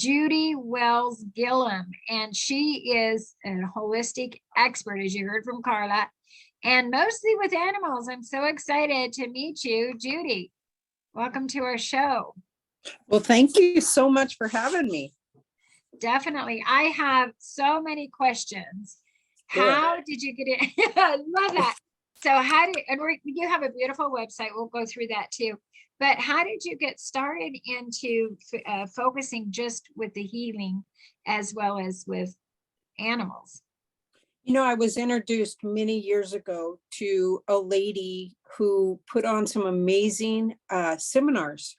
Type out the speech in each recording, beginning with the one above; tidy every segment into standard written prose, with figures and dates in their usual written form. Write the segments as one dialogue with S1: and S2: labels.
S1: Judy Wales Gillum, and she is a holistic expert, as you heard from Carla, and mostly with animals. I'm so excited to meet you, Judy. Welcome to our show.
S2: Well, thank you so much for having me.
S1: Definitely. I have so many questions.
S2: Good.
S1: How did you get in? I love that. So you have a beautiful website. We'll go through that too. But how did you get started into focusing just with the healing as well as with animals?
S2: You know, I was introduced many years ago to a lady who put on some amazing seminars.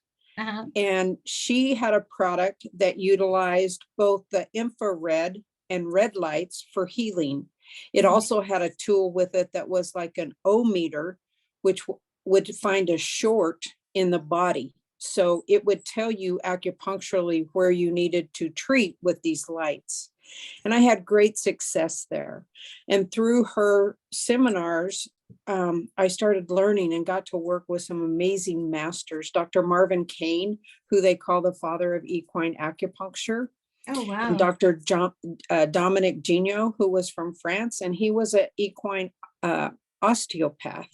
S2: And she had a product that utilized both the infrared and red lights for healing. It also had a tool with it that was like an O-meter, which would find a short in the body. So it would tell you acupuncturally where you needed to treat with these lights. And I had great success there. And through her seminars, I started learning and got to work with some amazing masters. Dr. Marvin Kane, who they call the father of equine acupuncture.
S1: Oh, wow.
S2: And Dr. Dominic Gigno, who was from France, and he was an equine osteopath.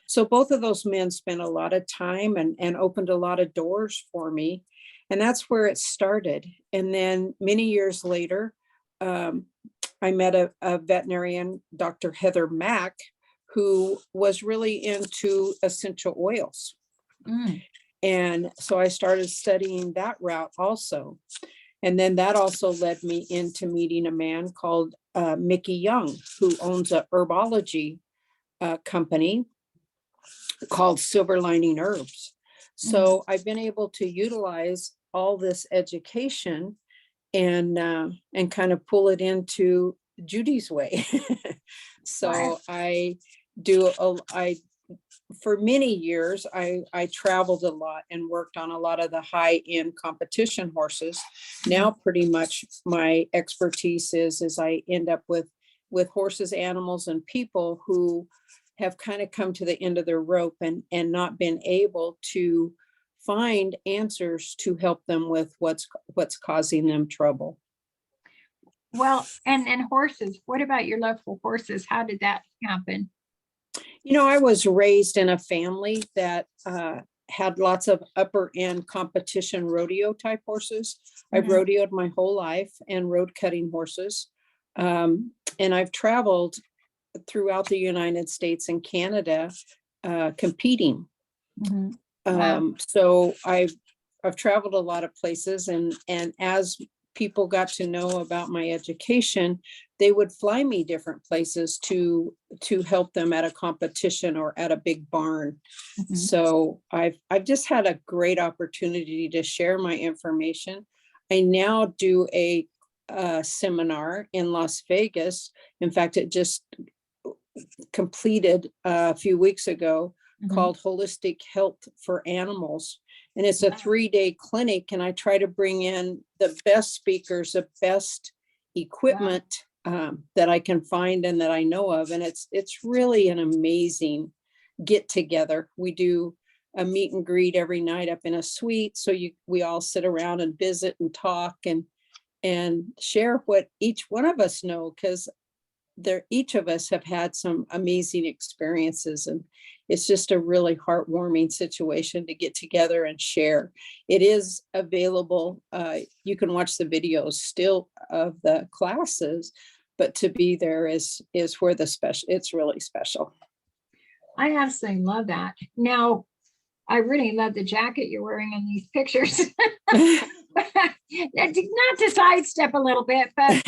S2: So both of those men spent a lot of time and opened a lot of doors for me. And that's where it started. And then many years later, I met a veterinarian, Dr. Heather Mack, who was really into essential oils. And so I started studying that route also. And then that also led me into meeting a man called Mickey Young, who owns a herbology company called Silver Lining Herbs. So I've been able to utilize all this education and kind of pull it into Judy's way. So for many years, I traveled a lot and worked on a lot of the high-end competition horses. Now, pretty much my expertise is I end up with horses, animals, and people who have kind of come to the end of their rope and not been able to find answers to help them with what's causing them trouble.
S1: Well, and horses, what about your love for horses? How did that happen?
S2: You know, I was raised in a family that had lots of upper end competition rodeo type horses. I've rodeoed my whole life and rode cutting horses. And I've traveled throughout the United States and Canada competing.
S1: Wow.
S2: So I've traveled a lot of places, and as people got to know about my education, they would fly me different places to help them at a competition or at a big barn. So I've just had a great opportunity to share my information. I now do a seminar in Las Vegas. In fact, it just completed a few weeks ago, called Holistic Health for Animals. And it's a 3-day clinic, and I try to bring in the best speakers, the best equipment that I can find and that I know of. And it's really an amazing get together. We do a meet and greet every night up in a suite. So we all sit around and visit and talk and share what each one of us know, because each of us have had some amazing experiences, and it's just a really heartwarming situation to get together and share. It is available. You can watch the videos still of the classes, but to be there is where it's really special.
S1: I absolutely love that. Now, I really love the jacket you're wearing in these pictures. Not to sidestep a little bit, but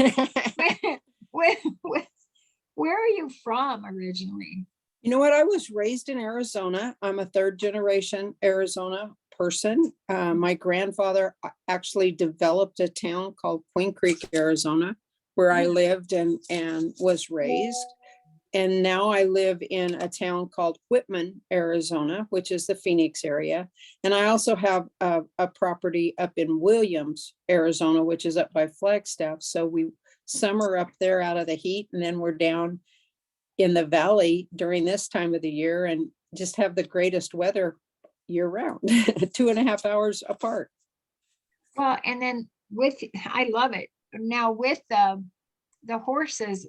S1: where are you from originally?
S2: You know what? I was raised in Arizona. I'm a third generation Arizona person. My grandfather actually developed a town called Queen Creek, Arizona, where I lived and was raised. And now I live in a town called Whitman, Arizona, which is the Phoenix area. And I also have a property up in Williams, Arizona, which is up by Flagstaff. So we summer up there out of the heat, and then we're down in the valley during this time of the year and just have the greatest weather year round, 2.5 hours apart.
S1: Well, and then I love it. Now with the horses,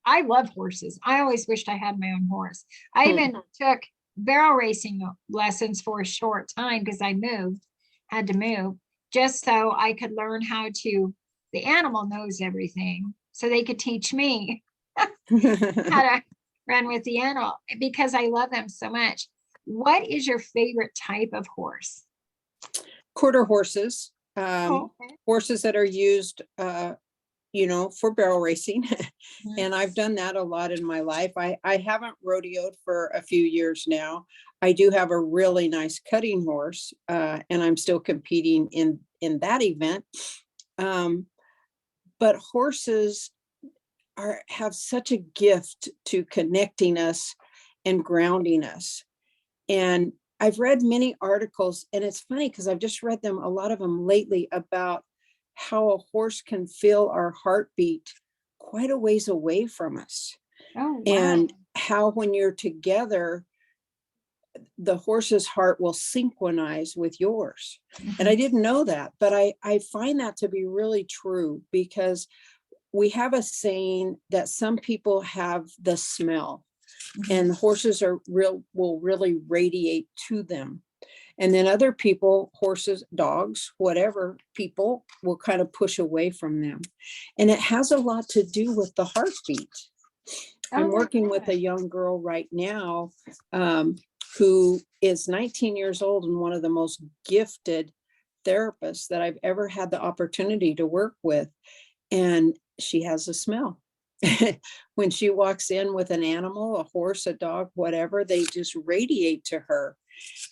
S1: I love horses. I always wished I had my own horse. I
S2: Hmm.
S1: even took barrel racing lessons for a short time because I had to move, just so I could learn how to, the animal knows everything, so they could teach me how to run with the animal because I love them so much. What is your favorite type of horse?
S2: Quarter horses,
S1: Oh, okay.
S2: horses that are used, for barrel racing.
S1: Mhm.
S2: And I've done that a lot in my life. I haven't rodeoed for a few years now. I do have a really nice cutting horse, and I'm still competing in that event. Um, but horses have such a gift to connecting us and grounding us. And I've read many articles, and it's funny because I've just read them, a lot of them lately, about how a horse can feel our heartbeat quite a ways away from us.
S1: Oh, wow.
S2: And how when you're together, the horse's heart will synchronize with yours. And I
S1: Mhm.
S2: didn't know that, but I find that to be really true, because we have a saying that some people have the smell,
S1: Mhm.
S2: and horses will really radiate to them. And then other people, horses, dogs, whatever, people will kind of push away from them. And it has a lot to do with the heartbeat.
S1: Oh
S2: I'm
S1: my
S2: working with a
S1: gosh.
S2: young girl right now, who is 19 years old and one of the most gifted therapists that I've ever had the opportunity to work with. And she has a smell. When she walks in with an animal, a horse, a dog, whatever, they just radiate to her.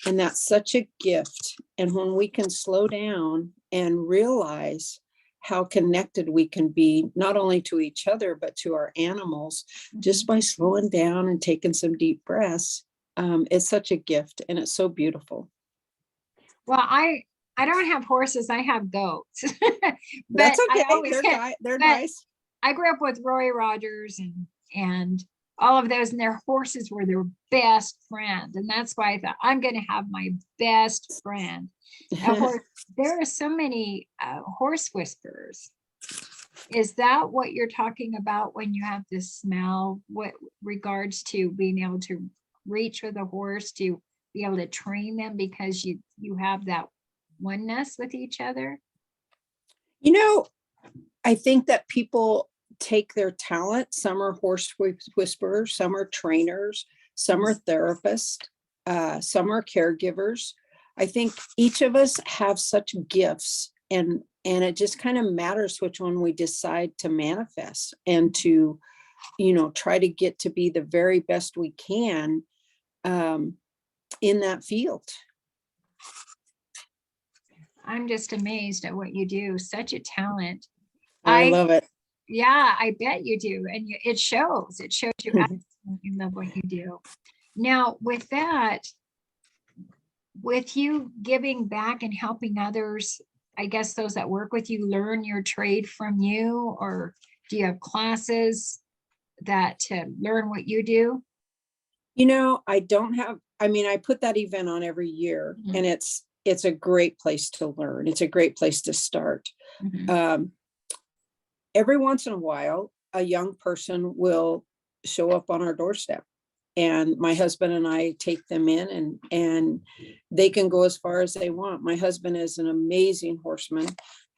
S2: And that's such a gift. And when we can slow down and realize how connected we can be, not only to each other, but to our animals, just
S1: Mhm.
S2: by slowing down and taking some deep breaths, it's such a gift, and it's so beautiful.
S1: Well, I don't have horses, I have goats. But
S2: That's
S1: I
S2: okay.
S1: always
S2: They're
S1: but
S2: nice.
S1: I grew up with Roy Rogers and all of those, and their horses were their best friend. And that's why I thought I'm gonna have my best friend. A horse. There are so many horse whisperers. Is that what you're talking about when you have this smell? What regards to being able to reach with a horse to be able to train them because you have that oneness with each other?
S2: You know, I think that people take their talent. Some are whisperers, some are trainers, some are therapists, some are caregivers. I think each of us have such gifts, and it just kind of matters which one we decide to manifest and to, try to get to be the very best we can, um, in that field.
S1: I'm just amazed at what you do. Such a talent.
S2: I
S1: I
S2: love it.
S1: Yeah, I bet you do. And it shows. It shows you absolutely love what you do. Now, with that, with you giving back and helping others, I guess those that work with you learn your trade from you, or do you have classes that to learn what you do?
S2: I don't have, I mean, I put that event on every year,
S1: Mhm.
S2: and it's a great place to learn. It's a great place to start.
S1: Mhm.
S2: Um, every once in a while, a young person will show up on our doorstep, and my husband and I take them in, and they can go as far as they want. My husband is an amazing horseman,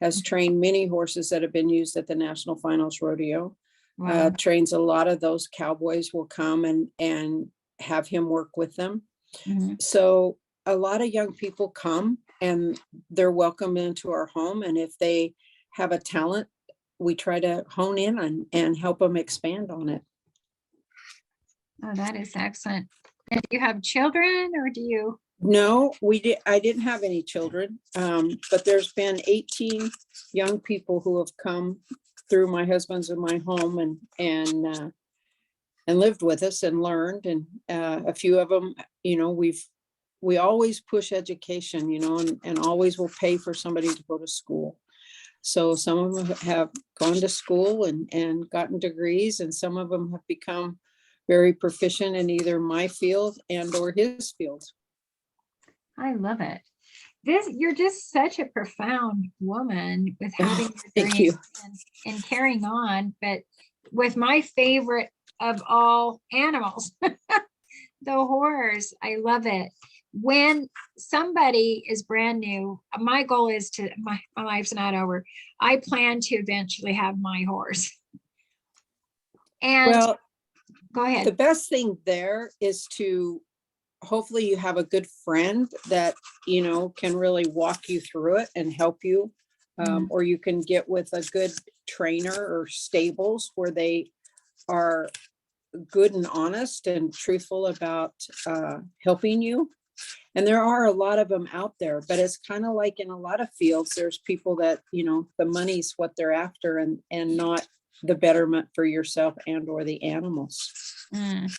S2: has trained many horses that have been used at the National Finals Rodeo.
S1: Wow.
S2: Trains a lot of those cowboys will come and have him work with them.
S1: Mhm.
S2: So a lot of young people come, and they're welcome into our home. And if they have a talent, we try to hone in on and help them expand on it.
S1: Oh, that is excellent. And do you have children or do you?
S2: No, I didn't have any children, but there's been 18 young people who have come through my husband's and my home, and lived with us and learned. And a few of them, we always push education, and always will pay for somebody to go to school. So some of them have gone to school and gotten degrees, and some of them have become very proficient in either my field and or his field.
S1: I love it. you're just such a profound woman with having your
S2: Thank you.
S1: dreams and carrying on. But with my favorite of all animals, the horse, I love it. When somebody is brand new, my goal is to, my life's not over. I plan to eventually have my horse. And
S2: Well,
S1: go
S2: the
S1: ahead.
S2: best thing there is to hopefully you have a good friend that, you know, can really walk you through it and help you. Or you can get with a good trainer or stables where they are good and honest and truthful about helping you. And there are a lot of them out there, but it's kind of like in a lot of fields, there's people that, you know, the money's what they're after and not the betterment for yourself and or the animals.
S1: Mm.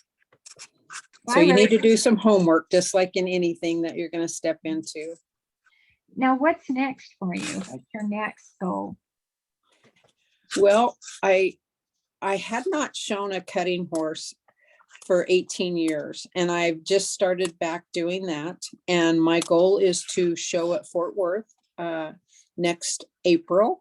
S2: So you need to do some homework, just like in anything that you're going to step into.
S1: Now, what's next for you? What's your next goal?
S2: Well, I had not shown a cutting horse for 18 years, and I've just started back doing that. And my goal is to show at Fort Worth next April.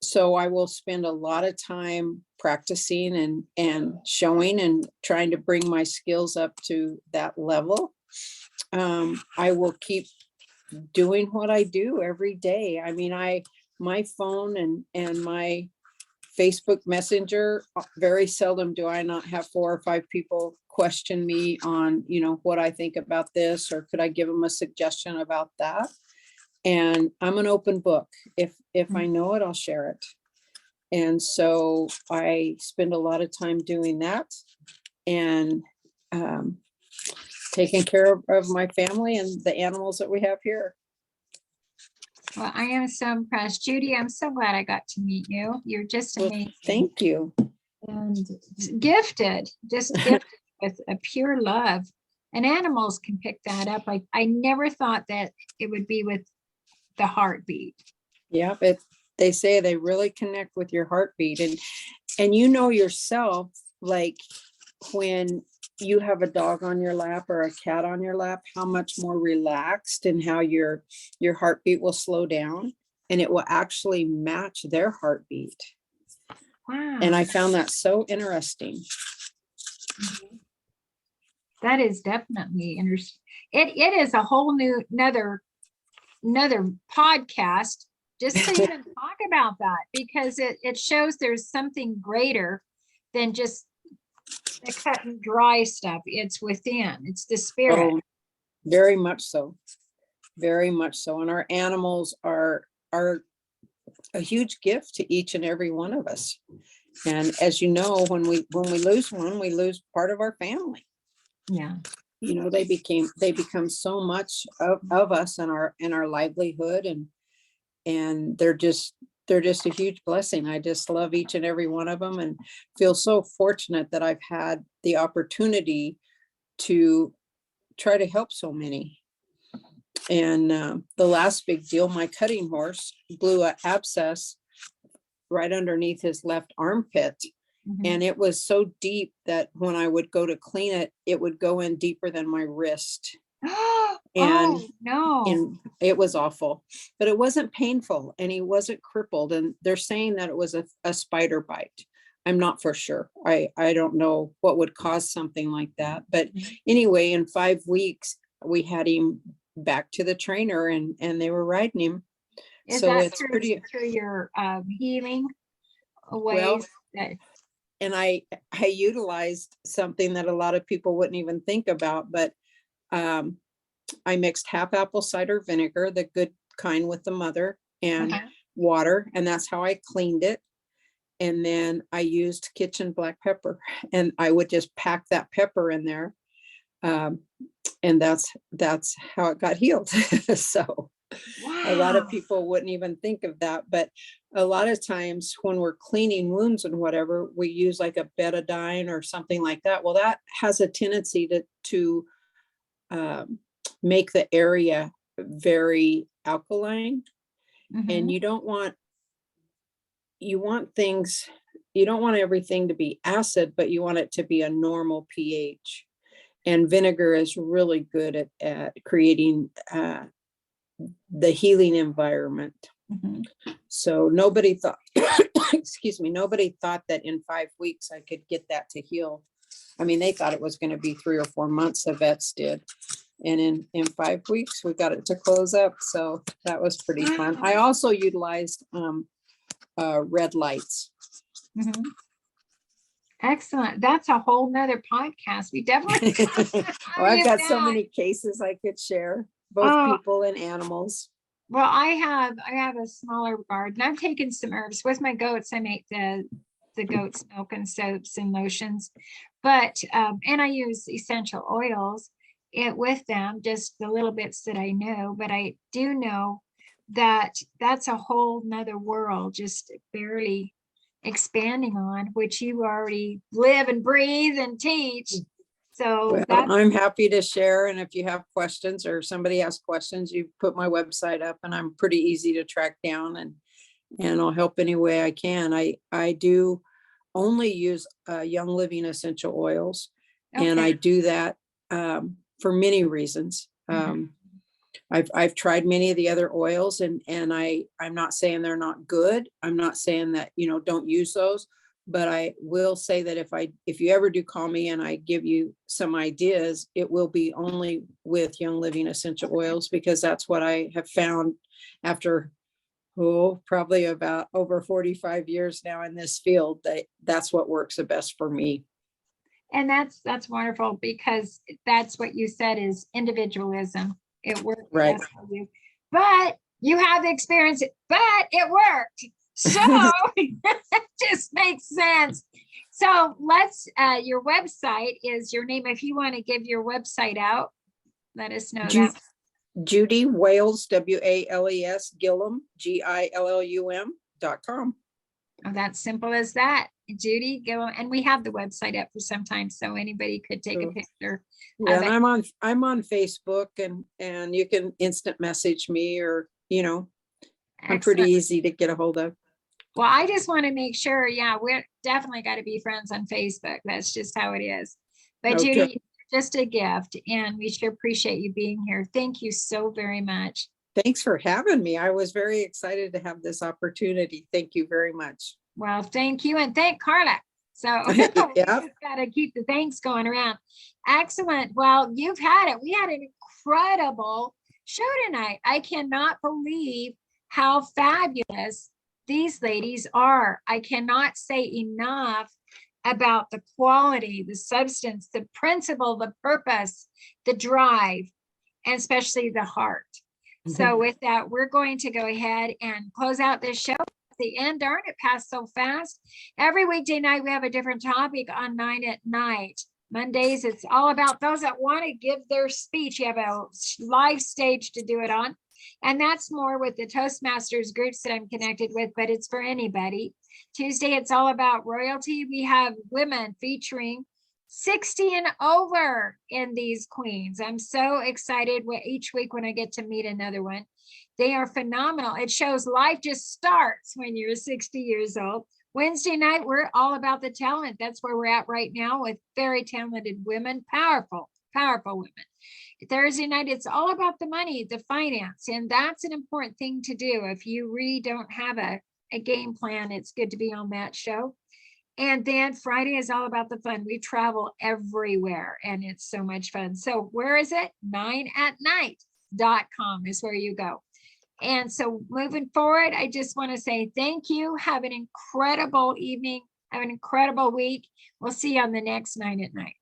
S2: So I will spend a lot of time practicing and showing and trying to bring my skills up to that level. I will keep doing what I do every day. I mean, my phone and my Facebook Messenger, very seldom do I not have 4 or 5 people question me on, you know, what I think about this, or could I give them a suggestion about that? And I'm an open book. If I know it, I'll share it. And so I spend a lot of time doing that and taking care of my family and the animals that we have here.
S1: Well, I am so impressed. Judy, I'm so glad I got to meet you. You're just amazing.
S2: Well, thank you.
S1: And gifted, just gifted with a pure love. And animals can pick that up. I never thought that it would be with the heartbeat.
S2: Yeah, but they say they really connect with your heartbeat. And you know yourself, like when you have a dog on your lap or a cat on your lap, how much more relaxed and how your heartbeat will slow down and it will actually match their heartbeat.
S1: Wow.
S2: And I found that so interesting.
S1: That is definitely interesting. It is a whole new another podcast just to even talk about that, because it shows there's something greater than just the cut and dry stuff. It's within, it's the spirit.
S2: Oh, very much so. Very much so. And our animals are a huge gift to each and every one of us. And as you know, when we lose one, we lose part of our family.
S1: Yeah.
S2: You know, they become so much of us and our livelihood, and they're just a huge blessing. I just love each and every one of them and feel so fortunate that I've had the opportunity to try to help so many. And the last big deal, my cutting horse blew an abscess right underneath his left armpit. And it was so deep that when I would go to clean it, it would go in deeper than my wrist. And
S1: oh no.
S2: And it was awful, but it wasn't painful and he wasn't crippled. And they're saying that it was a spider bite. I'm not for sure. I don't know what would cause something like that. But anyway, in 5 weeks, we had him back to the trainer and they were riding him.
S1: Is
S2: so
S1: that
S2: it's pretty
S1: through your healing ways?
S2: well,
S1: that
S2: and I utilized something that a lot of people wouldn't even think about, but I mixed half apple cider vinegar, the good kind with the mother, and water, and that's how I cleaned it. And then I used kitchen black pepper, and I would just pack that pepper in there, and that's how it got healed. So a lot of people wouldn't even think of that, but a lot of times when we're cleaning wounds and whatever, we use like a betadine or something like that. Well, that has a tendency to make the area very alkaline, and you want things, you don't want everything to be acid, but you want it to be a normal pH. And vinegar is really good at creating the healing environment.
S1: Mhm.
S2: So nobody thought, excuse me, nobody thought that in 5 weeks I could get that to heal. I mean, they thought it was going to be 3 or 4 months, the vets did. And in 5 weeks, we got it to close up. So that was pretty fun. I also utilized red lights.
S1: Mhm. Excellent. That's a whole nother podcast. We definitely.
S2: Oh, I've got so many cases I could share, both
S1: Oh,
S2: people and animals.
S1: well, I have a smaller garden. I've taken some herbs with my goats. I make the goat's milk and soaps and lotions, but and I use essential oils with them, just the little bits that I know. But I do know that that's a whole nother world, just barely expanding on, which you already live and breathe and teach. So
S2: Well,
S1: that's
S2: I'm happy to share. And if you have questions or somebody has questions, you put my website up and I'm pretty easy to track down, and I'll help any way I can. I do only use Young Living essential oils, and I
S1: okay.
S2: do that for many reasons.
S1: Mhm.
S2: I've tried many of the other oils, and I'm not saying they're not good. I'm not saying that, don't use those, but I will say that if you ever do call me and I give you some ideas, it will be only with Young Living essential oils, because that's what I have found after probably about over 45 years now in this field, that's what works the best for me.
S1: And that's wonderful, because that's what you said is individualism. It worked
S2: Right.
S1: best for you, but you have the experience, but it worked. So it just makes sense. So let's, your website is your name. If you want to give your website out, let us know
S2: Ju-
S1: that.
S2: Judy Wales, Wales Gillum, GILLUM.com.
S1: Oh, that's simple as that. Judy Gillum, and we have the website up for some time, so anybody could take a
S2: Cool.
S1: picture
S2: Yeah,
S1: of
S2: and
S1: it.
S2: I'm on Facebook, and you can instant message me, or I'm pretty
S1: Excellent.
S2: easy to get a hold of.
S1: Well, I just want to make sure, yeah, we're definitely got to be friends on Facebook. That's just how it is. But
S2: Okay.
S1: Judy, just a gift, and we sure appreciate you being here. Thank you so very much.
S2: Thanks for having me. I was very excited to have this opportunity. Thank you very much.
S1: Well, thank you, and thank Carla. So we
S2: Yeah.
S1: just got to keep the thanks going around. Excellent. Well, you've had it. We had an incredible show tonight. I cannot believe how fabulous these ladies are. I cannot say enough about the quality, the substance, the principle, the purpose, the drive, and especially the heart. So with that, we're going to go ahead and close out this show. At the end, darn, it passed so fast. Every weekday night, we have a different topic on 9 at Night. Mondays, it's all about those that want to give their speech. You have a live stage to do it on. And that's more with the Toastmasters groups that I'm connected with, but it's for anybody. Tuesday, it's all about royalty. We have women featuring 60 and over in these queens. I'm so excited each week when I get to meet another one. They are phenomenal. It shows life just starts when you're 60 years old. Wednesday night, we're all about the talent. That's where we're at right now with very talented women, powerful, powerful women. Thursday night, it's all about the money, the finance, and that's an important thing to do. If you really don't have a game plan, it's good to be on that show. And then Friday is all about the fun. We travel everywhere and it's so much fun. So where is it? 9atnight.com is where you go. And so moving forward, I just want to say thank you. Have an incredible evening. Have an incredible week. We'll see you on the next 9 at Night.